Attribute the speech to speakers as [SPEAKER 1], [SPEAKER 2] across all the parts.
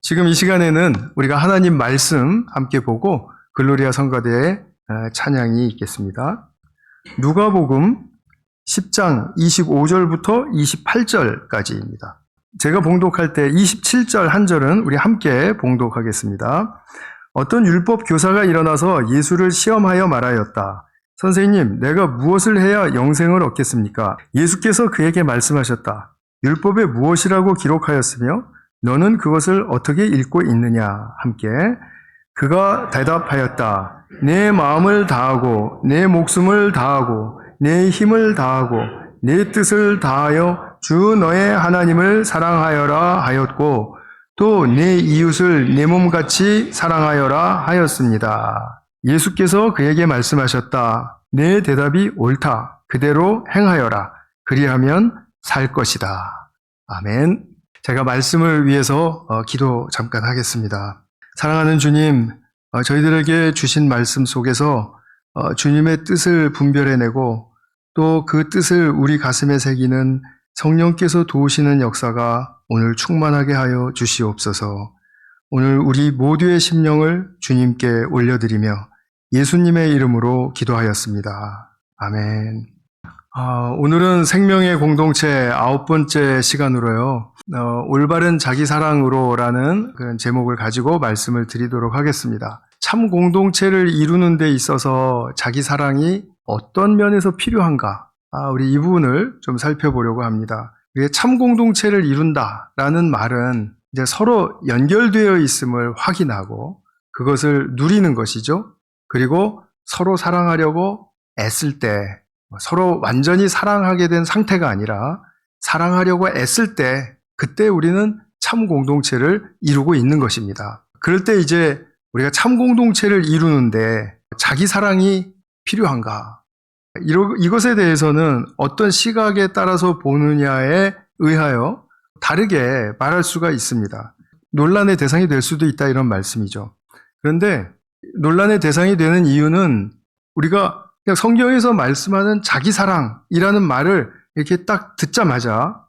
[SPEAKER 1] 지금 이 시간에는 우리가 하나님 말씀 함께 보고 글로리아 성가대의 찬양이 있겠습니다. 누가복음 10장 25절부터 28절까지입니다. 제가 봉독할 때 27절 한 절은 우리 함께 봉독하겠습니다. 어떤 율법 교사가 일어나서 예수를 시험하여 말하였다. 선생님, 내가 무엇을 해야 영생을 얻겠습니까? 예수께서 그에게 말씀하셨다. 율법에 무엇이라고 기록하였으며 너는 그것을 어떻게 읽고 있느냐? 함께 그가 대답하였다. 내 마음을 다하고 내 목숨을 다하고 내 힘을 다하고 내 뜻을 다하여 주 너의 하나님을 사랑하여라 하였고 또 내 이웃을 내 몸같이 사랑하여라 하였습니다. 예수께서 그에게 말씀하셨다. 내 대답이 옳다. 그대로 행하여라. 그리하면 살 것이다. 아멘. 제가 말씀을 위해서 기도 잠깐 하겠습니다. 사랑하는 주님, 저희들에게 주신 말씀 속에서 주님의 뜻을 분별해내고 또 그 뜻을 우리 가슴에 새기는 성령께서 도우시는 역사가 오늘 충만하게 하여 주시옵소서. 오늘 우리 모두의 심령을 주님께 올려드리며 예수님의 이름으로 기도하였습니다. 아멘. 오늘은 생명의 공동체 9번째 시간으로요. 올바른 자기사랑으로라는 그런 제목을 가지고 말씀을 드리도록 하겠습니다. 참 공동체를 이루는 데 있어서 자기사랑이 어떤 면에서 필요한가? 우리 이 부분을 좀 살펴보려고 합니다. 우리의 참 공동체를 이룬다라는 말은 이제 서로 연결되어 있음을 확인하고 그것을 누리는 것이죠. 그리고 서로 사랑하려고 애쓸 때 서로 완전히 사랑하게 된 상태가 아니라 사랑하려고 애쓸 때 그때 우리는 참 공동체를 이루고 있는 것입니다. 그럴 때 이제 우리가 참 공동체를 이루는데 자기 사랑이 필요한가? 이것에 대해서는 어떤 시각에 따라서 보느냐에 의하여 다르게 말할 수가 있습니다. 논란의 대상이 될 수도 있다 이런 말씀이죠. 그런데 논란의 대상이 되는 이유는 우리가 그냥 성경에서 말씀하는 자기 사랑이라는 말을 이렇게 딱 듣자마자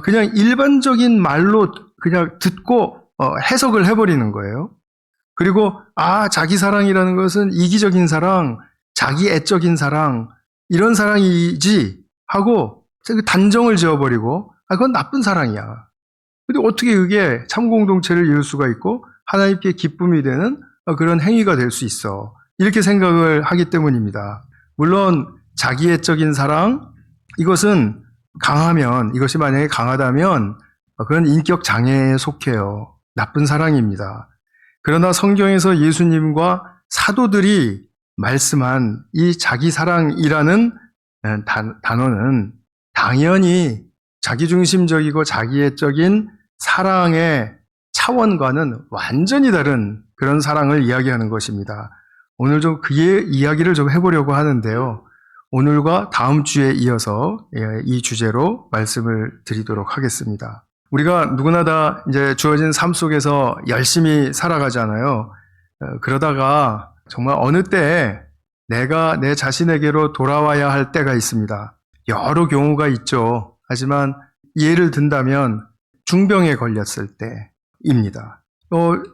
[SPEAKER 1] 그냥 일반적인 말로 그냥 듣고 해석을 해버리는 거예요. 그리고 자기 사랑이라는 것은 이기적인 사랑, 자기 애적인 사랑 이런 사랑이지 하고 단정을 지어버리고 그건 나쁜 사랑이야. 근데 어떻게 그게 참 공동체를 이룰 수가 있고 하나님께 기쁨이 되는 그런 행위가 될 수 있어. 이렇게 생각을 하기 때문입니다. 물론 자기애적인 사랑 이것은 강하면 이것이 만약에 강하다면 그건 인격 장애에 속해요. 나쁜 사랑입니다. 그러나 성경에서 예수님과 사도들이 말씀한 이 자기 사랑이라는 단어는 당연히 자기중심적이고 자기애적인 사랑의 차원과는 완전히 다른 그런 사랑을 이야기하는 것입니다. 오늘 좀 그의 이야기를 좀 해보려고 하는데요. 오늘과 다음 주에 이어서 이 주제로 말씀을 드리도록 하겠습니다. 우리가 누구나 다 이제 주어진 삶 속에서 열심히 살아가잖아요. 그러다가 정말 어느 때에 내가 내 자신에게로 돌아와야 할 때가 있습니다. 여러 경우가 있죠. 하지만 예를 든다면 중병에 걸렸을 때입니다.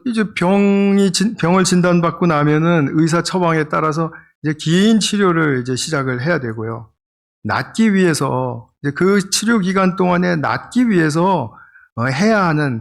[SPEAKER 1] 이제 병을 진단받고 나면은 의사 처방에 따라서 이제 긴 치료를 이제 시작을 해야 되고요. 낫기 위해서 이제 그 치료 기간 동안에 낫기 위해서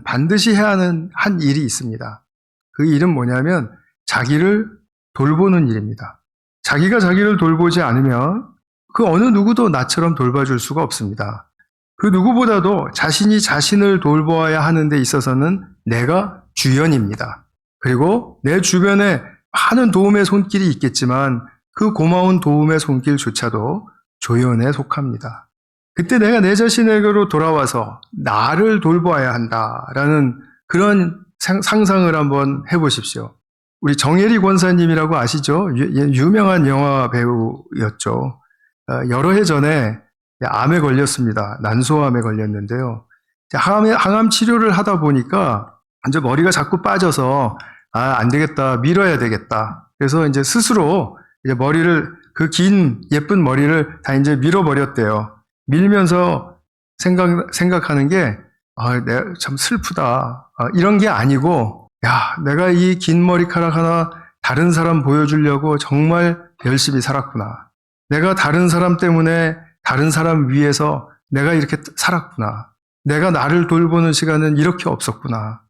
[SPEAKER 1] 반드시 해야 하는 한 일이 있습니다. 그 일은 뭐냐면 자기를 돌보는 일입니다. 자기가 자기를 돌보지 않으면 그 어느 누구도 나처럼 돌봐줄 수가 없습니다. 그 누구보다도 자신이 자신을 돌보아야 하는 데 있어서는 내가 주연입니다. 그리고 내 주변에 많은 도움의 손길이 있겠지만 그 고마운 도움의 손길조차도 조연에 속합니다. 그때 내가 내 자신에게로 돌아와서 나를 돌보아야 한다라는 그런 상상을 한번 해보십시오. 우리 정혜리 권사님이라고 아시죠? 유명한 영화 배우였죠. 여러 해 전에 암에 걸렸습니다. 난소암에 걸렸는데요. 항암 치료를 하다 보니까 이제 머리가 자꾸 빠져서 안 되겠다, 밀어야 되겠다. 그래서 이제 스스로 이제 머리를 그 긴 예쁜 머리를 다 이제 밀어버렸대요. 밀면서 생각하는 게 내가 참 슬프다. 이런 게 아니고, 야, 내가 이 긴 머리카락 하나 다른 사람 보여주려고 정말 열심히 살았구나. 내가 다른 사람 때문에 다른 사람 위해서 내가 이렇게 살았구나. 내가 나를 돌보는 시간은 이렇게 없었구나.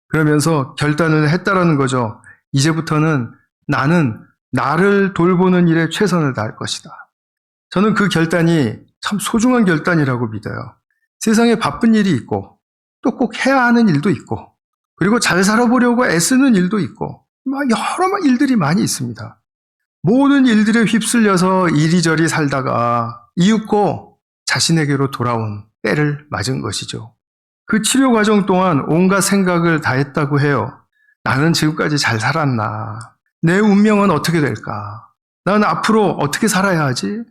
[SPEAKER 1] 그러면서 결단을 했다라는 거죠. 이제부터는 나는 나를 돌보는 일에 최선을 다할 것이다. 저는 그 결단이 참 소중한 결단이라고 믿어요. 세상에 바쁜 일이 있고 또 꼭 해야 하는 일도 있고 그리고 잘 살아보려고 애쓰는 일도 있고 여러 일들이 많이 있습니다. 모든 일들에 휩쓸려서 이리저리 살다가 이윽고 자신에게로 돌아온 때를 맞은 것이죠. 그 치료 과정 동안 온갖 생각을 다 했다고 해요. 나는 지금까지 잘 살았나? 내 운명은 어떻게 될까? 난 앞으로 어떻게 살아야 하지?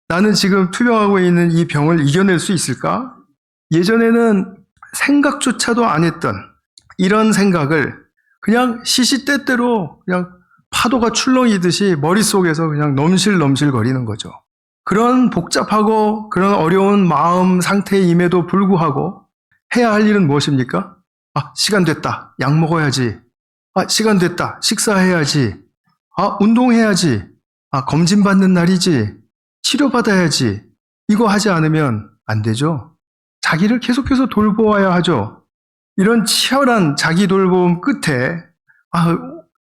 [SPEAKER 1] 나는 지금 투병하고 있는 이 병을 이겨낼 수 있을까? 예전에는 생각조차도 안 했던 이런 생각을 그냥 시시때때로 그냥 파도가 출렁이듯이 머릿속에서 그냥 넘실넘실 거리는 거죠. 그런 복잡하고 그런 어려운 마음 상태임에도 불구하고 해야 할 일은 무엇입니까? 시간 됐다. 약 먹어야지. 시간 됐다. 식사해야지. 운동해야지. 검진 받는 날이지. 치료받아야지. 이거 하지 않으면 안 되죠. 자기를 계속해서 돌보아야 하죠. 이런 치열한 자기 돌봄 끝에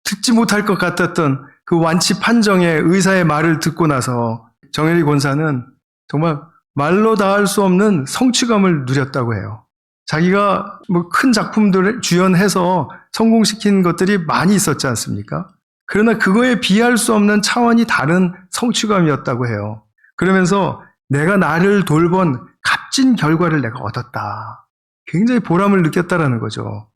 [SPEAKER 1] 듣지 못할 것 같았던 그 완치 판정의 의사의 말을 듣고 나서 정혜리 권사는 정말 말로 다 할 수 없는 성취감을 누렸다고 해요. 자기가 큰 작품들을 주연해서 성공시킨 것들이 많이 있었지 않습니까? 그러나 그거에 비할 수 없는 차원이 다른 성취감이었다고 해요. 그러면서 내가 나를 돌본 값진 결과를 내가 얻었다. 굉장히 보람을 느꼈다라는 거죠.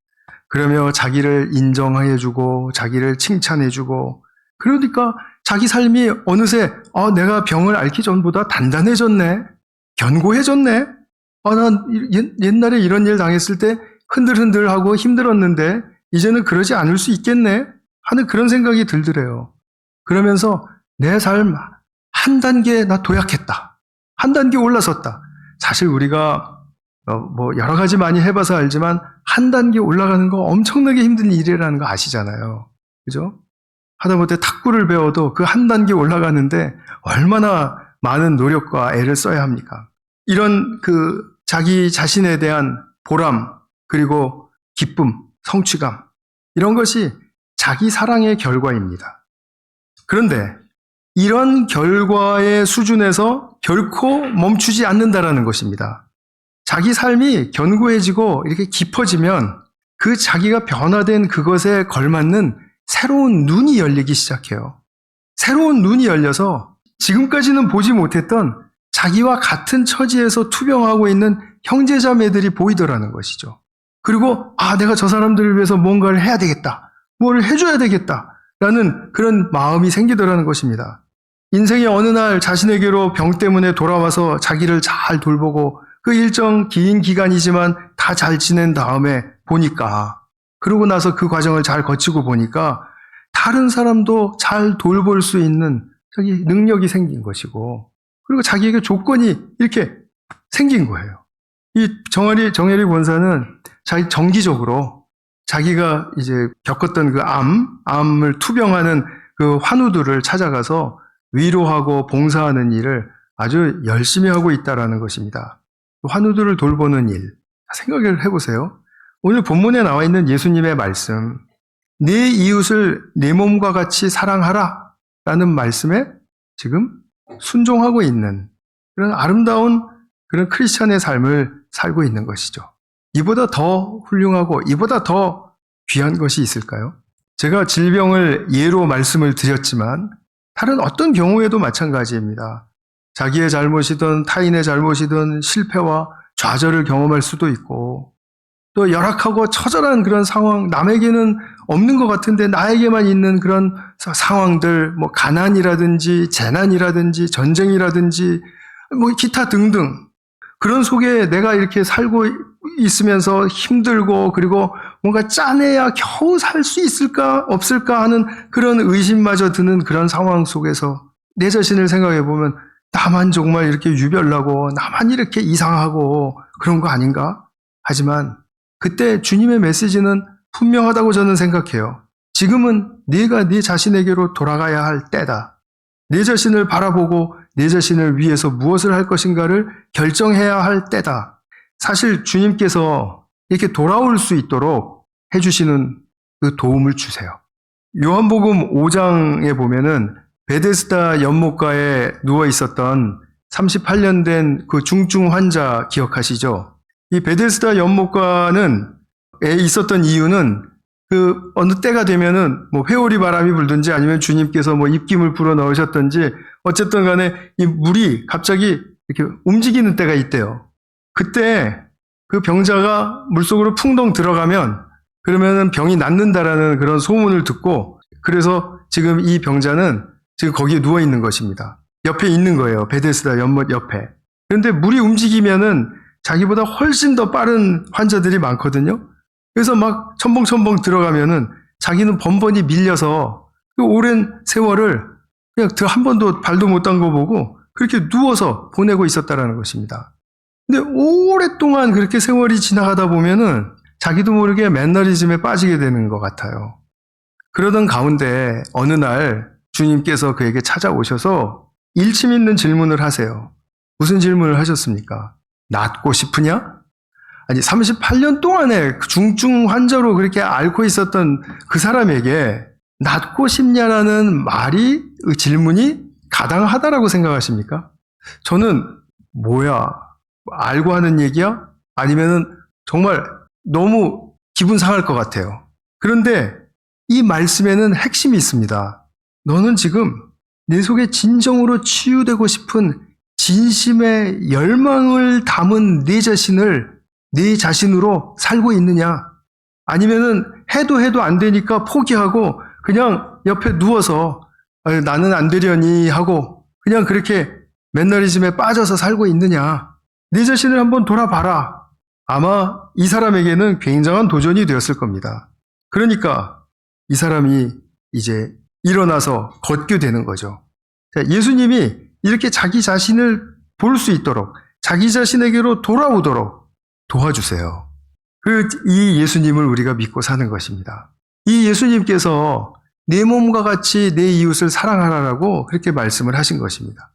[SPEAKER 1] 그러며 자기를 인정해주고 자기를 칭찬해주고 그러니까 자기 삶이 어느새 내가 병을 앓기 전보다 단단해졌네. 견고해졌네. 난 옛날에 이런 일 당했을 때 흔들흔들하고 힘들었는데 이제는 그러지 않을 수 있겠네 하는 그런 생각이 들더래요. 그러면서 내 삶 한 단계 나 도약했다. 한 단계 올라섰다. 사실 우리가 여러 가지 많이 해봐서 알지만 한 단계 올라가는 거 엄청나게 힘든 일이라는 거 아시잖아요. 그죠? 하다못해 탁구를 배워도 그 한 단계 올라가는데 얼마나 많은 노력과 애를 써야 합니까? 이런 자기 자신에 대한 보람, 그리고 기쁨, 성취감, 이런 것이 자기 사랑의 결과입니다. 그런데 이런 결과의 수준에서 결코 멈추지 않는다라는 것입니다. 자기 삶이 견고해지고 이렇게 깊어지면 그 자기가 변화된 그것에 걸맞는 새로운 눈이 열리기 시작해요. 새로운 눈이 열려서 지금까지는 보지 못했던 자기와 같은 처지에서 투병하고 있는 형제자매들이 보이더라는 것이죠. 그리고 내가 저 사람들을 위해서 뭔가를 해야 되겠다. 뭘 해줘야 되겠다. 라는 그런 마음이 생기더라는 것입니다. 인생의 어느 날 자신에게로 병 때문에 돌아와서 자기를 잘 돌보고 그 일정 긴 기간이지만 다 잘 지낸 다음에 보니까 그러고 나서 그 과정을 잘 거치고 보니까 다른 사람도 잘 돌볼 수 있는 자기 능력이 생긴 것이고 그리고 자기에게 조건이 이렇게 생긴 거예요. 이 정혜리 권사는 정기적으로 자기가 이제 겪었던 그 암을 투병하는 그 환우들을 찾아가서 위로하고 봉사하는 일을 아주 열심히 하고 있다라는 것입니다. 환우들을 돌보는 일, 생각을 해보세요. 오늘 본문에 나와 있는 예수님의 말씀, 내 이웃을 내 몸과 같이 사랑하라 라는 말씀에 지금 순종하고 있는 그런 아름다운 그런 크리스찬의 삶을 살고 있는 것이죠. 이보다 더 훌륭하고 이보다 더 귀한 것이 있을까요? 제가 질병을 예로 말씀을 드렸지만 다른 어떤 경우에도 마찬가지입니다. 자기의 잘못이든 타인의 잘못이든 실패와 좌절을 경험할 수도 있고 또 열악하고 처절한 그런 상황, 남에게는 없는 것 같은데 나에게만 있는 그런 상황들, 가난이라든지 재난이라든지 전쟁이라든지 기타 등등 그런 속에 내가 이렇게 살고 있으면서 힘들고 그리고 뭔가 짜내야 겨우 살 수 있을까 없을까 하는 그런 의심마저 드는 그런 상황 속에서 내 자신을 생각해 보면 나만 정말 이렇게 유별나고 나만 이렇게 이상하고 그런 거 아닌가? 하지만 그때 주님의 메시지는 분명하다고 저는 생각해요. 지금은 네가 네 자신에게로 돌아가야 할 때다. 내 자신을 바라보고 내 자신을 위해서 무엇을 할 것인가를 결정해야 할 때다. 사실 주님께서 이렇게 돌아올 수 있도록 해주시는 그 도움을 주세요. 요한복음 5장에 보면은 베데스다 연못가에 누워 있었던 38년 된 그 중증 환자 기억하시죠? 이 베데스다 연못가는 에 있었던 이유는 그 어느 때가 되면은 뭐 회오리 바람이 불든지 아니면 주님께서 뭐 입김을 불어 넣으셨든지 어쨌든 간에 이 물이 갑자기 이렇게 움직이는 때가 있대요. 그때 그 병자가 물속으로 풍덩 들어가면 그러면은 병이 낫는다라는 그런 소문을 듣고 그래서 지금 이 병자는 지금 거기에 누워 있는 것입니다. 옆에 있는 거예요. 베데스다 연못 옆에. 그런데 물이 움직이면은 자기보다 훨씬 더 빠른 환자들이 많거든요. 그래서 막 첨벙첨벙 들어가면은 자기는 번번이 밀려서 그 오랜 세월을 그냥 한 번도 발도 못 담궈보고 그렇게 누워서 보내고 있었다라는 것입니다. 근데 오랫동안 그렇게 세월이 지나가다 보면은 자기도 모르게 매너리즘에 빠지게 되는 것 같아요. 그러던 가운데 어느 날 주님께서 그에게 찾아오셔서 일침 있는 질문을 하세요. 무슨 질문을 하셨습니까? 낫고 싶으냐? 아니 38년 동안에 중증 환자로 그렇게 앓고 있었던 그 사람에게 낫고 싶냐라는 말이 질문이 가당하다라고 생각하십니까? 저는 뭐야? 알고 하는 얘기야? 아니면은 정말 너무 기분 상할 것 같아요. 그런데 이 말씀에는 핵심이 있습니다. 너는 지금 내 속에 진정으로 치유되고 싶은 진심의 열망을 담은 내 자신을 네 자신으로 살고 있느냐? 아니면은 해도 안 되니까 포기하고 그냥 옆에 누워서 나는 안 되려니 하고 그냥 그렇게 맨너리즘에 빠져서 살고 있느냐? 네 자신을 한번 돌아봐라. 아마 이 사람에게는 굉장한 도전이 되었을 겁니다. 그러니까 이 사람이 이제 일어나서 걷게 되는 거죠. 예수님이 이렇게 자기 자신을 볼 수 있도록 자기 자신에게로 돌아오도록 도와주세요. 이 예수님을 우리가 믿고 사는 것입니다. 이 예수님께서 내 몸과 같이 내 이웃을 사랑하라라고 그렇게 말씀을 하신 것입니다.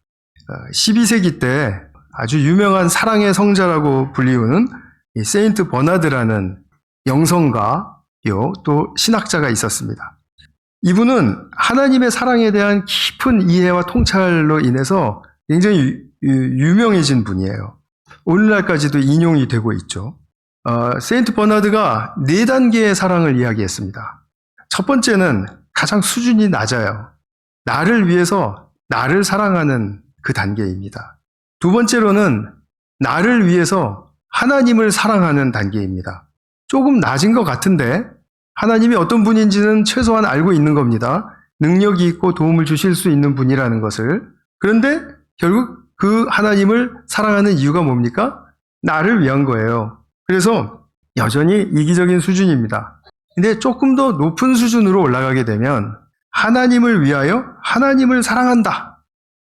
[SPEAKER 1] 12세기 때 아주 유명한 사랑의 성자라고 불리우는 이 세인트 버나드라는 영성가요, 또 신학자가 있었습니다. 이분은 하나님의 사랑에 대한 깊은 이해와 통찰로 인해서 굉장히 유명해진 분이에요. 오늘날까지도 인용이 되고 있죠. 세인트 버나드가 4단계의 사랑을 이야기했습니다. 첫 번째는 가장 수준이 낮아요. 나를 위해서 나를 사랑하는 그 단계입니다. 두 번째로는 나를 위해서 하나님을 사랑하는 단계입니다. 조금 낮은 것 같은데 하나님이 어떤 분인지는 최소한 알고 있는 겁니다. 능력이 있고 도움을 주실 수 있는 분이라는 것을. 그런데 결국 그 하나님을 사랑하는 이유가 뭡니까? 나를 위한 거예요. 그래서 여전히 이기적인 수준입니다. 근데 조금 더 높은 수준으로 올라가게 되면 하나님을 위하여 하나님을 사랑한다.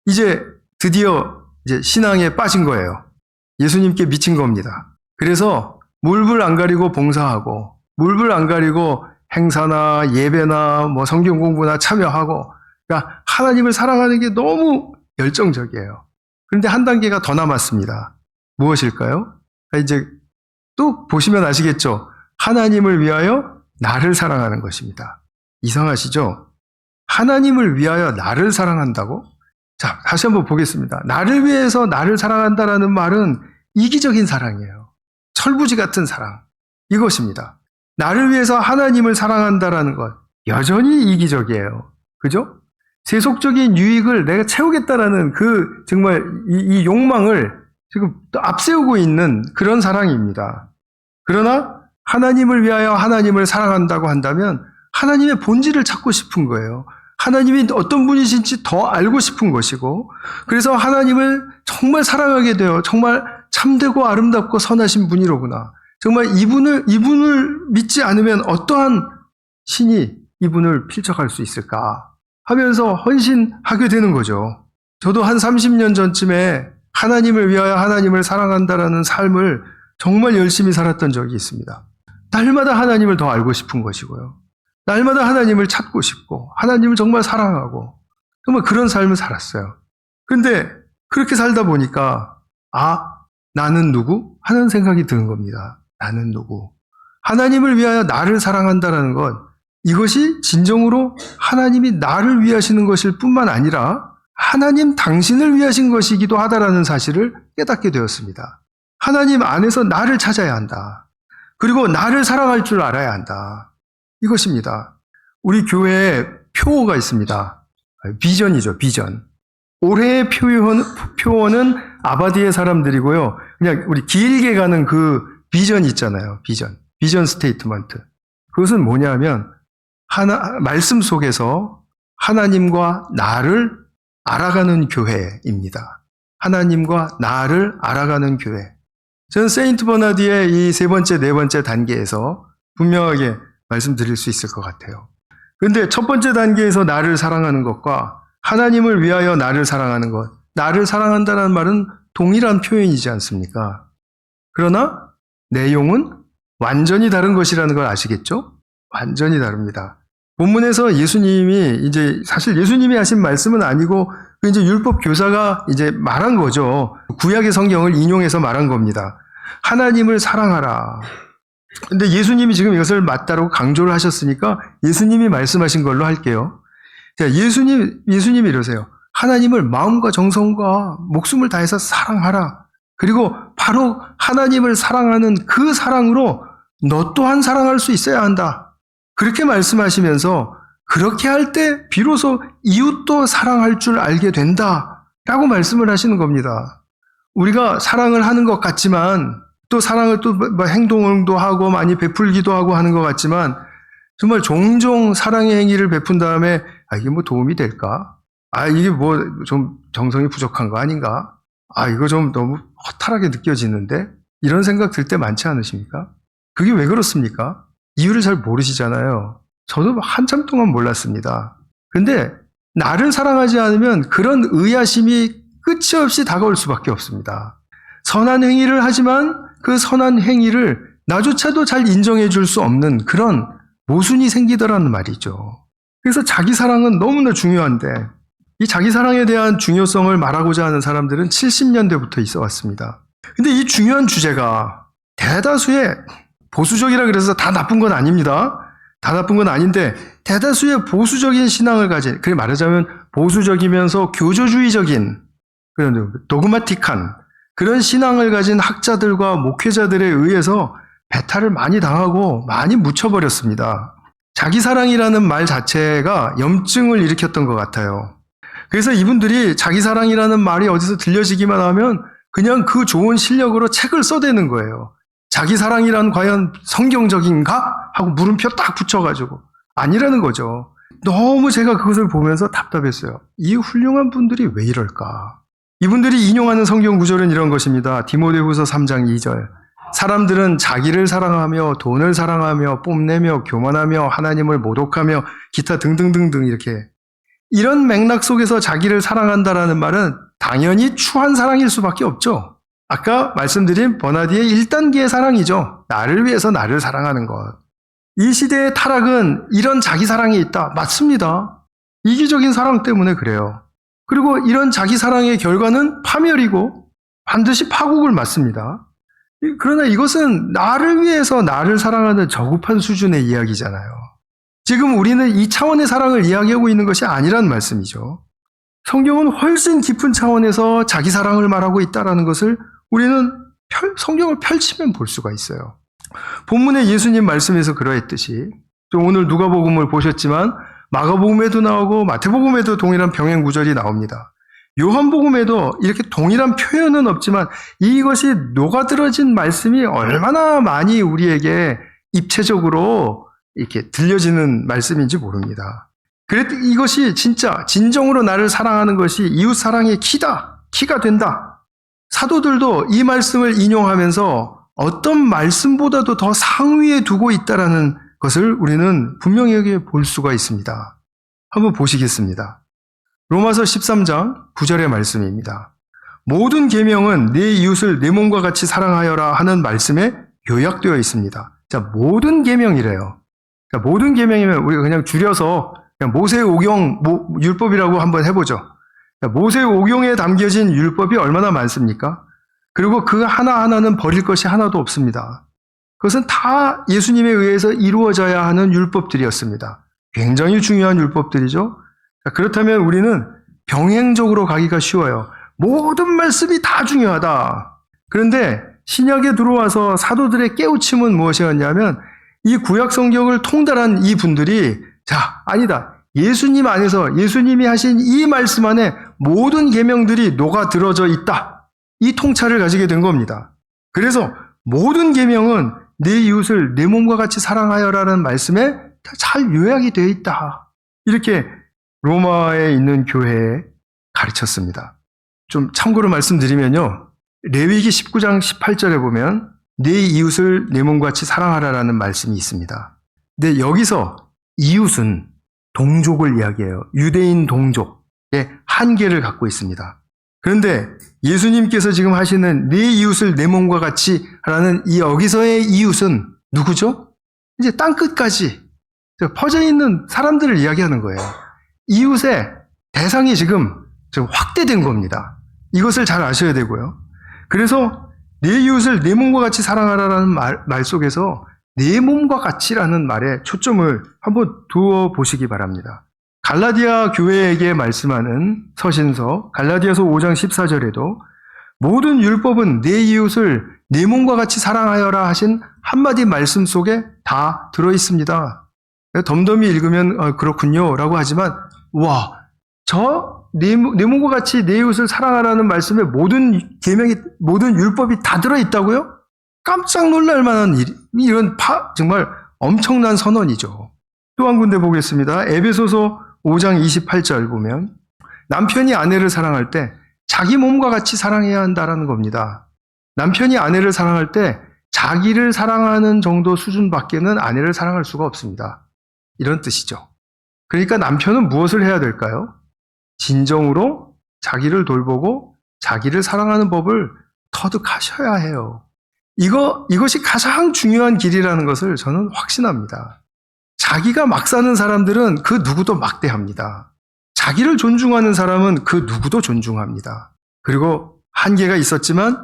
[SPEAKER 1] 이제 드디어 이제 신앙에 빠진 거예요. 예수님께 미친 겁니다. 그래서 물불 안 가리고 봉사하고 물불 안 가리고 행사나 예배나 뭐 성경 공부나 참여하고 그러니까 하나님을 사랑하는 게 너무 열정적이에요. 그런데 한 단계가 더 남았습니다. 무엇일까요? 이제 또 보시면 아시겠죠? 하나님을 위하여 나를 사랑하는 것입니다. 이상하시죠? 하나님을 위하여 나를 사랑한다고? 자, 다시 한번 보겠습니다. 나를 위해서 나를 사랑한다라는 말은 이기적인 사랑이에요. 철부지 같은 사랑. 이것입니다. 나를 위해서 하나님을 사랑한다라는 것. 여전히 이기적이에요. 그죠? 세속적인 유익을 내가 채우겠다라는 그 정말 이 욕망을 지금 또 앞세우고 있는 그런 사랑입니다. 그러나 하나님을 위하여 하나님을 사랑한다고 한다면 하나님의 본질을 찾고 싶은 거예요. 하나님이 어떤 분이신지 더 알고 싶은 것이고 그래서 하나님을 정말 사랑하게 되어 정말 참되고 아름답고 선하신 분이로구나. 정말 이분을 믿지 않으면 어떠한 신이 이분을 필적할 수 있을까 하면서 헌신하게 되는 거죠. 저도 한 30년 전쯤에 하나님을 위하여 하나님을 사랑한다라는 삶을 정말 열심히 살았던 적이 있습니다. 날마다 하나님을 더 알고 싶은 것이고요. 날마다 하나님을 찾고 싶고 하나님을 정말 사랑하고 정말 그런 삶을 살았어요. 근데 그렇게 살다 보니까 나는 누구? 하는 생각이 드는 겁니다. 나는 누구? 하나님을 위하여 나를 사랑한다는 것, 이것이 진정으로 하나님이 나를 위하시는 것일 뿐만 아니라 하나님 당신을 위하신 것이기도 하다라는 사실을 깨닫게 되었습니다. 하나님 안에서 나를 찾아야 한다. 그리고 나를 사랑할 줄 알아야 한다. 이것입니다. 우리 교회에 표어가 있습니다. 비전이죠, 비전. 올해의 표어는 아바디의 사람들이고요. 그냥 우리 길게 가는 그 비전 있잖아요. 비전 스테이트먼트. 그것은 뭐냐면 말씀 속에서 하나님과 나를 알아가는 교회입니다. 하나님과 나를 알아가는 교회. 저는 세인트 버나디의 이 세 번째, 네 번째 단계에서 분명하게 말씀드릴 수 있을 것 같아요. 그런데 첫 번째 단계에서 나를 사랑하는 것과 하나님을 위하여 나를 사랑하는 것, 나를 사랑한다는 말은 동일한 표현이지 않습니까? 그러나 내용은 완전히 다른 것이라는 걸 아시겠죠? 완전히 다릅니다. 본문에서 예수님이 사실 예수님이 하신 말씀은 아니고 이제 율법 교사가 이제 말한 거죠. 구약의 성경을 인용해서 말한 겁니다. 하나님을 사랑하라. 근데 예수님이 지금 이것을 맞다고 강조를 하셨으니까 예수님이 말씀하신 걸로 할게요. 자, 예수님이 이러세요. 하나님을 마음과 정성과 목숨을 다해서 사랑하라. 그리고 바로 하나님을 사랑하는 그 사랑으로 너 또한 사랑할 수 있어야 한다. 그렇게 말씀하시면서 그렇게 할 때 비로소 이웃도 사랑할 줄 알게 된다라고 말씀을 하시는 겁니다. 우리가 사랑을 하는 것 같지만 또 사랑을 또 행동도 하고 많이 베풀기도 하고 하는 것 같지만 정말 종종 사랑의 행위를 베푼 다음에 이게 뭐 도움이 될까? 이게 뭐 좀 정성이 부족한 거 아닌가? 이거 좀 너무 허탈하게 느껴지는데? 이런 생각 들 때 많지 않으십니까? 그게 왜 그렇습니까? 이유를 잘 모르시잖아요. 저도 한참 동안 몰랐습니다. 근데 나를 사랑하지 않으면 그런 의아심이 끝이 없이 다가올 수밖에 없습니다. 선한 행위를 하지만 그 선한 행위를 나조차도 잘 인정해 줄 수 없는 그런 모순이 생기더라는 말이죠. 그래서 자기 사랑은 너무나 중요한데 이 자기 사랑에 대한 중요성을 말하고자 하는 사람들은 70년대부터 있어 왔습니다. 근데 이 중요한 주제가 대다수의 보수적이라 그래서 다 나쁜 건 아닙니다. 다 나쁜 건 아닌데 대다수의 보수적인 신앙을 가진, 그래 말하자면 보수적이면서 교조주의적인 그런 도그마틱한 그런 신앙을 가진 학자들과 목회자들에 의해서 배탈을 많이 당하고 많이 묻혀버렸습니다. 자기 사랑이라는 말 자체가 염증을 일으켰던 것 같아요. 그래서 이분들이 자기 사랑이라는 말이 어디서 들려지기만 하면 그냥 그 좋은 실력으로 책을 써대는 거예요. 자기 사랑이란 과연 성경적인가? 하고 물음표 딱 붙여가지고 아니라는 거죠. 너무 제가 그것을 보면서 답답했어요. 이 훌륭한 분들이 왜 이럴까? 이분들이 인용하는 성경 구절은 이런 것입니다. 디모데후서 3장 2절. 사람들은 자기를 사랑하며 돈을 사랑하며 뽐내며 교만하며 하나님을 모독하며 기타 등등등등 이렇게 이런 맥락 속에서 자기를 사랑한다라는 말은 당연히 추한 사랑일 수밖에 없죠. 아까 말씀드린 버나디의 1단계의 사랑이죠. 나를 위해서 나를 사랑하는 것. 이 시대의 타락은 이런 자기 사랑이 있다. 맞습니다. 이기적인 사랑 때문에 그래요. 그리고 이런 자기 사랑의 결과는 파멸이고 반드시 파국을 맞습니다. 그러나 이것은 나를 위해서 나를 사랑하는 저급한 수준의 이야기잖아요. 지금 우리는 이 차원의 사랑을 이야기하고 있는 것이 아니란 말씀이죠. 성경은 훨씬 깊은 차원에서 자기 사랑을 말하고 있다는 것을 우리는 성경을 펼치면 볼 수가 있어요. 본문의 예수님 말씀에서 그러했듯이 오늘 누가복음을 보셨지만 마가복음에도 나오고 마태복음에도 동일한 병행 구절이 나옵니다. 요한복음에도 이렇게 동일한 표현은 없지만 이것이 녹아들어진 말씀이 얼마나 많이 우리에게 입체적으로 이렇게 들려지는 말씀인지 모릅니다. 그래도 이것이 진짜 진정으로 나를 사랑하는 것이 이웃 사랑의 키가 된다. 사도들도 이 말씀을 인용하면서 어떤 말씀보다도 더 상위에 두고 있다라는 것을 우리는 분명하게 볼 수가 있습니다. 한번 보시겠습니다. 로마서 13장 9절의 말씀입니다. 모든 계명은 내 이웃을 내 몸과 같이 사랑하여라 하는 말씀에 요약되어 있습니다. 자, 모든 계명이래요. 그러니까 모든 계명이면 우리가 그냥 줄여서 그냥 모세오경 율법이라고 한번 해보죠. 모세오경에 담겨진 율법이 얼마나 많습니까? 그리고 그 하나하나는 버릴 것이 하나도 없습니다. 그것은 다 예수님에 의해서 이루어져야 하는 율법들이었습니다. 굉장히 중요한 율법들이죠. 그렇다면 우리는 병행적으로 가기가 쉬워요. 모든 말씀이 다 중요하다. 그런데 신약에 들어와서 사도들의 깨우침은 무엇이었냐면 이 구약 성경을 통달한 이 분들이 자, 아니다. 예수님 안에서 예수님이 하신 이 말씀 안에 모든 계명들이 녹아들어져 있다. 이 통찰을 가지게 된 겁니다. 그래서 모든 계명은 내 이웃을 내 몸과 같이 사랑하여라는 말씀에 잘 요약이 되어 있다. 이렇게 로마에 있는 교회에 가르쳤습니다. 좀 참고로 말씀드리면요. 레위기 19장 18절에 보면 내 이웃을 내 몸과 같이 사랑하라라는 말씀이 있습니다. 근데 여기서 이웃은 동족을 이야기해요. 유대인 동족의 한계를 갖고 있습니다. 그런데 예수님께서 지금 하시는 내 이웃을 내 몸과 같이 하라는 이 여기서의 이웃은 누구죠? 이제 땅끝까지 퍼져 있는 사람들을 이야기하는 거예요. 이웃의 대상이 지금 확대된 겁니다. 이것을 잘 아셔야 되고요. 그래서 내 이웃을 내 몸과 같이 사랑하라는 말 속에서 내 몸과 같이라는 말에 초점을 한번 두어 보시기 바랍니다. 갈라디아 교회에게 말씀하는 서신서 갈라디아서 5장 14절에도 모든 율법은 내 이웃을 내 몸과 같이 사랑하여라 하신 한마디 말씀 속에 다 들어있습니다. 덤덤히 읽으면 그렇군요 라고 하지만 와, 내 몸과 같이 내 이웃을 사랑하라는 말씀에 모든 계명이 모든 율법이 다 들어있다고요? 깜짝 놀랄 만한 이런 정말 엄청난 선언이죠. 또 한 군데 보겠습니다. 에베소서 5장 28절 보면 남편이 아내를 사랑할 때 자기 몸과 같이 사랑해야 한다라는 겁니다. 남편이 아내를 사랑할 때 자기를 사랑하는 정도 수준밖에는 아내를 사랑할 수가 없습니다. 이런 뜻이죠. 그러니까 남편은 무엇을 해야 될까요? 진정으로 자기를 돌보고 자기를 사랑하는 법을 터득하셔야 해요. 이것이 가장 중요한 길이라는 것을 저는 확신합니다. 자기가 막 사는 사람들은 그 누구도 막대합니다. 자기를 존중하는 사람은 그 누구도 존중합니다. 그리고 한계가 있었지만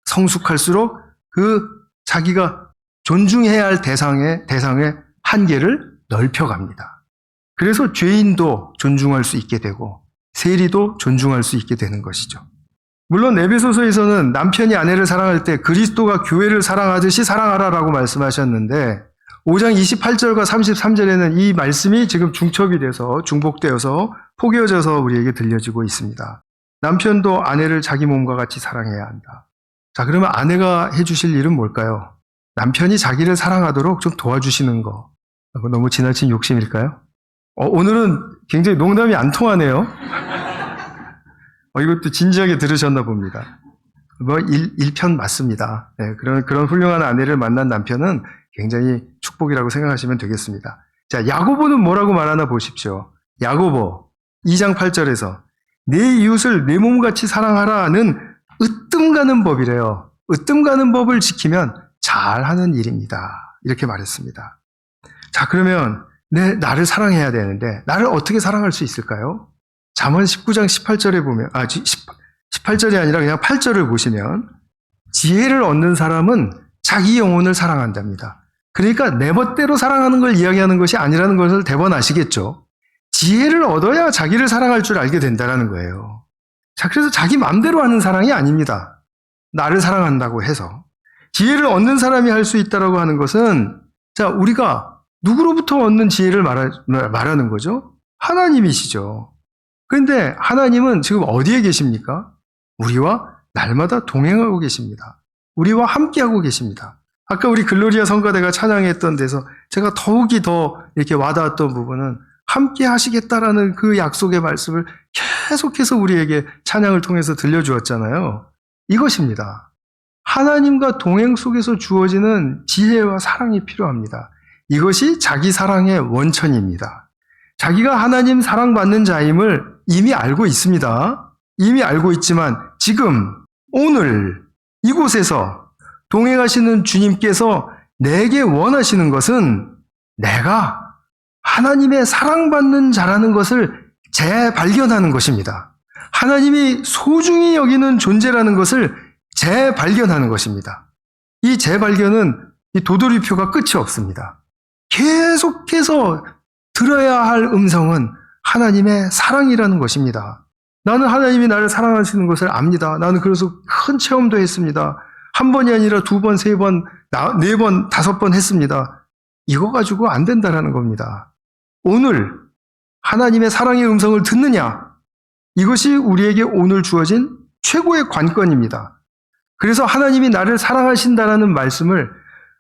[SPEAKER 1] 성숙할수록 그 자기가 존중해야 할 대상의 한계를 넓혀갑니다. 그래서 죄인도 존중할 수 있게 되고 세리도 존중할 수 있게 되는 것이죠. 물론 에베소서에서는 남편이 아내를 사랑할 때 그리스도가 교회를 사랑하듯이 사랑하라라고 말씀하셨는데 5장 28절과 33절에는 이 말씀이 지금 중첩이 돼서 중복되어서 포개어져서 우리에게 들려지고 있습니다. 남편도 아내를 자기 몸과 같이 사랑해야 한다. 자, 그러면 아내가 해주실 일은 뭘까요? 남편이 자기를 사랑하도록 좀 도와주시는 거. 너무 지나친 욕심일까요? 오늘은 굉장히 농담이 안 통하네요. 이것도 진지하게 들으셨나 봅니다. 일편 맞습니다. 네, 그런 훌륭한 아내를 만난 남편은 굉장히 축복이라고 생각하시면 되겠습니다. 자, 야고보는 뭐라고 말하나 보십시오. 야고보 2장 8절에서 내 이웃을 내 몸같이 사랑하라는 으뜸 가는 법이래요. 으뜸 가는 법을 지키면 잘하는 일입니다. 이렇게 말했습니다. 자, 그러면 나를 사랑해야 되는데 나를 어떻게 사랑할 수 있을까요? 잠언 19장 18절에 보면 18절이 아니라 그냥 8절을 보시면 지혜를 얻는 사람은 자기 영혼을 사랑한답니다. 그러니까 내 멋대로 사랑하는 걸 이야기하는 것이 아니라는 것을 대번 아시겠죠? 지혜를 얻어야 자기를 사랑할 줄 알게 된다는 거예요. 자, 그래서 자기 마음대로 하는 사랑이 아닙니다. 나를 사랑한다고 해서. 지혜를 얻는 사람이 할 수 있다라고 하는 것은 자, 우리가 누구로부터 얻는 지혜를 말하는 거죠? 하나님이시죠. 그런데 하나님은 지금 어디에 계십니까? 우리와 날마다 동행하고 계십니다. 우리와 함께하고 계십니다. 아까 우리 글로리아 성가대가 찬양했던 데서 제가 더욱이 더 이렇게 와닿았던 부분은 함께 하시겠다라는 그 약속의 말씀을 계속해서 우리에게 찬양을 통해서 들려주었잖아요. 이것입니다. 하나님과 동행 속에서 주어지는 지혜와 사랑이 필요합니다. 이것이 자기 사랑의 원천입니다. 자기가 하나님 사랑받는 자임을 이미 알고 있습니다. 이미 알고 있지만 지금 오늘 이곳에서 동행하시는 주님께서 내게 원하시는 것은 내가 하나님의 사랑받는 자라는 것을 재발견하는 것입니다. 하나님이 소중히 여기는 존재라는 것을 재발견하는 것입니다. 이 재발견은 이 도돌이표가 끝이 없습니다. 계속해서 들어야 할 음성은 하나님의 사랑이라는 것입니다. 나는 하나님이 나를 사랑하시는 것을 압니다. 나는 그래서 큰 체험도 했습니다. 한 번이 아니라 두 번, 세 번, 네 번, 다섯 번 했습니다. 이거 가지고 안 된다라는 겁니다. 오늘 하나님의 사랑의 음성을 듣느냐? 이것이 우리에게 오늘 주어진 최고의 관건입니다. 그래서 하나님이 나를 사랑하신다라는 말씀을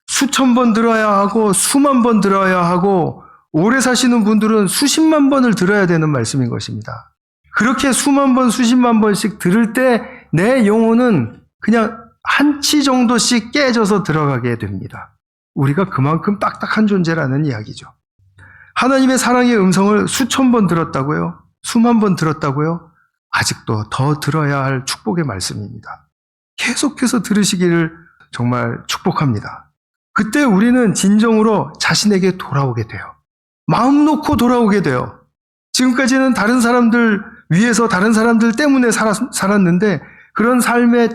[SPEAKER 1] 수천 번 들어야 하고 수만 번 들어야 하고 오래 사시는 분들은 수십만 번을 들어야 되는 말씀인 것입니다. 그렇게 수만 번, 수십만 번씩 들을 때 내 영혼은 그냥 한치 정도씩 깨져서 들어가게 됩니다. 우리가 그만큼 딱딱한 존재라는 이야기죠. 하나님의 사랑의 음성을 수천 번 들었다고요? 수만 번 들었다고요? 아직도 더 들어야 할 축복의 말씀입니다. 계속해서 들으시기를 정말 축복합니다. 그때 우리는 진정으로 자신에게 돌아오게 돼요. 마음 놓고 돌아오게 돼요. 지금까지는 다른 사람들 위해서 다른 사람들 때문에 살았는데 그런 삶의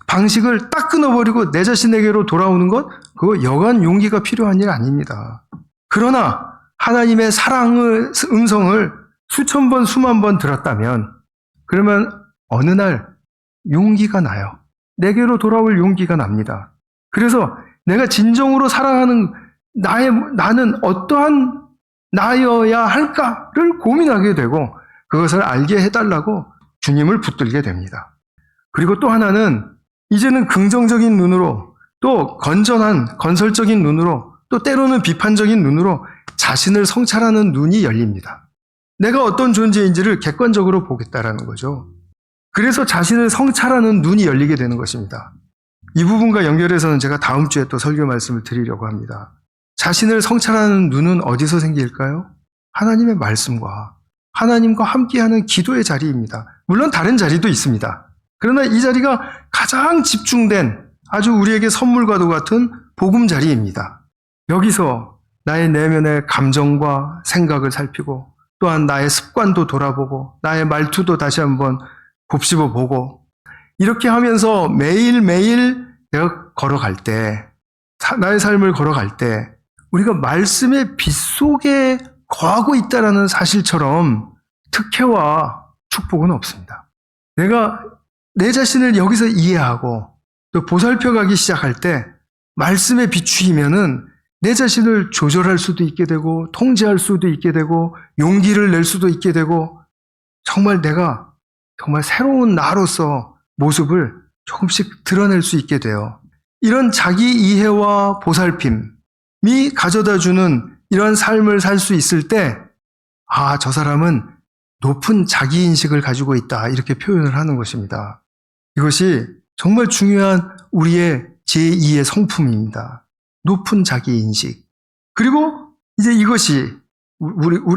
[SPEAKER 1] 방식을 딱 끊어버리고 내 자신에게로 돌아오는 것, 그거 여간 용기가 필요한 일 아닙니다. 그러나 하나님의 사랑의 음성을 수천 번, 수만 번 들었다면 그러면 어느 날 용기가 나요. 내게로 돌아올 용기가 납니다. 그래서 내가 진정으로 사랑하는 나는 어떠한 나여야 할까를 고민하게 되고 그것을 알게 해달라고 주님을 붙들게 됩니다. 그리고 또 하나는 이제는 긍정적인 눈으로 또 건전한 건설적인 눈으로 또 때로는 비판적인 눈으로 자신을 성찰하는 눈이 열립니다. 내가 어떤 존재인지를 객관적으로 보겠다라는 거죠. 그래서 자신을 성찰하는 눈이 열리게 되는 것입니다. 이 부분과 연결해서는 제가 다음 주에 또 설교 말씀을 드리려고 합니다. 자신을 성찰하는 눈은 어디서 생길까요? 하나님의 말씀과 하나님과 함께하는 기도의 자리입니다. 물론 다른 자리도 있습니다. 그러나 이 자리가 가장 집중된 아주 우리에게 선물과도 같은 복음 자리입니다. 여기서 나의 내면의 감정과 생각을 살피고 또한 나의 습관도 돌아보고 나의 말투도 다시 한번 곱씹어 보고 이렇게 하면서 매일매일 내가 걸어갈 때 나의 삶을 걸어갈 때 우리가 말씀의 빛 속에 거하고 있다는 사실처럼 특혜와 축복은 없습니다. 내가 내 자신을 여기서 이해하고 또 보살펴가기 시작할 때 말씀에 비추이면은 내 자신을 조절할 수도 있게 되고 통제할 수도 있게 되고 용기를 낼 수도 있게 되고 정말 내가 정말 새로운 나로서 모습을 조금씩 드러낼 수 있게 돼요. 이런 자기 이해와 보살핌이 가져다주는 이런 삶을 살 수 있을 때 저 사람은 높은 자기인식을 가지고 있다 이렇게 표현을 하는 것입니다. 이것이 정말 중요한 우리의 제2의 성품입니다. 높은 자기인식. 그리고 이제 이것이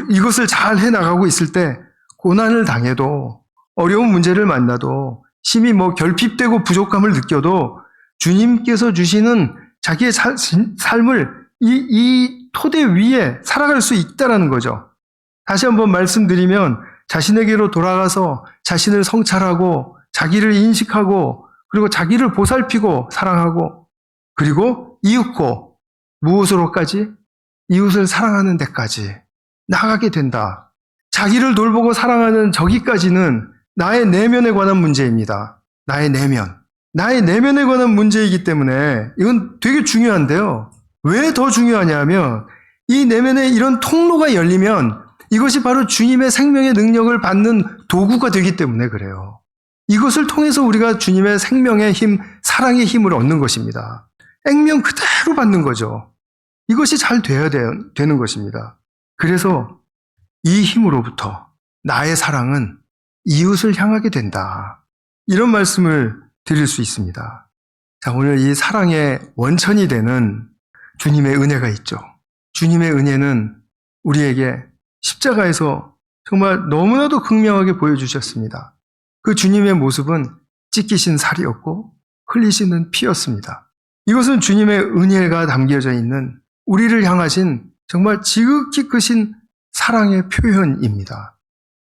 [SPEAKER 1] 이것을 잘 해나가고 있을 때 고난을 당해도 어려운 문제를 만나도 심히 결핍되고 부족함을 느껴도 주님께서 주시는 자기의 삶을 이 토대 위에 살아갈 수 있다는 거죠. 다시 한번 말씀드리면 자신에게로 돌아가서 자신을 성찰하고 자기를 인식하고 그리고 자기를 보살피고 사랑하고 그리고 이윽고 무엇으로까지? 이웃을 사랑하는 데까지 나가게 된다. 자기를 돌보고 사랑하는 저기까지는 나의 내면에 관한 문제입니다. 나의 내면에 관한 문제이기 때문에 이건 되게 중요한데요. 왜 더 중요하냐 하면 이 내면에 이런 통로가 열리면 이것이 바로 주님의 생명의 능력을 받는 도구가 되기 때문에 그래요. 이것을 통해서 우리가 주님의 생명의 힘, 사랑의 힘을 얻는 것입니다. 액면 그대로 받는 거죠. 이것이 잘 돼야 되는 것입니다. 그래서 이 힘으로부터 나의 사랑은 이웃을 향하게 된다. 이런 말씀을 드릴 수 있습니다. 자, 오늘 이 사랑의 원천이 되는 주님의 은혜가 있죠. 주님의 은혜는 우리에게 십자가에서 정말 너무나도 극명하게 보여주셨습니다. 그 주님의 모습은 찢기신 살이었고 흘리시는 피였습니다. 이것은 주님의 은혜가 담겨져 있는 우리를 향하신 정말 지극히 크신 사랑의 표현입니다.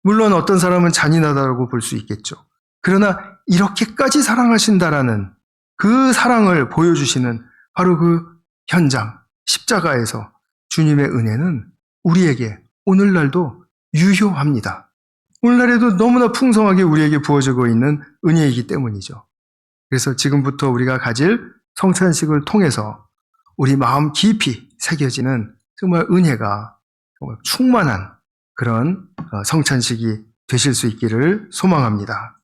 [SPEAKER 1] 물론 어떤 사람은 잔인하다고 볼 수 있겠죠. 그러나 이렇게까지 사랑하신다라는 그 사랑을 보여주시는 바로 그 현장, 십자가에서 주님의 은혜는 우리에게 오늘날도 유효합니다. 오늘날에도 너무나 풍성하게 우리에게 부어지고 있는 은혜이기 때문이죠. 그래서 지금부터 우리가 가질 성찬식을 통해서 우리 마음 깊이 새겨지는 정말 은혜가 정말 충만한 그런 성찬식이 되실 수 있기를 소망합니다.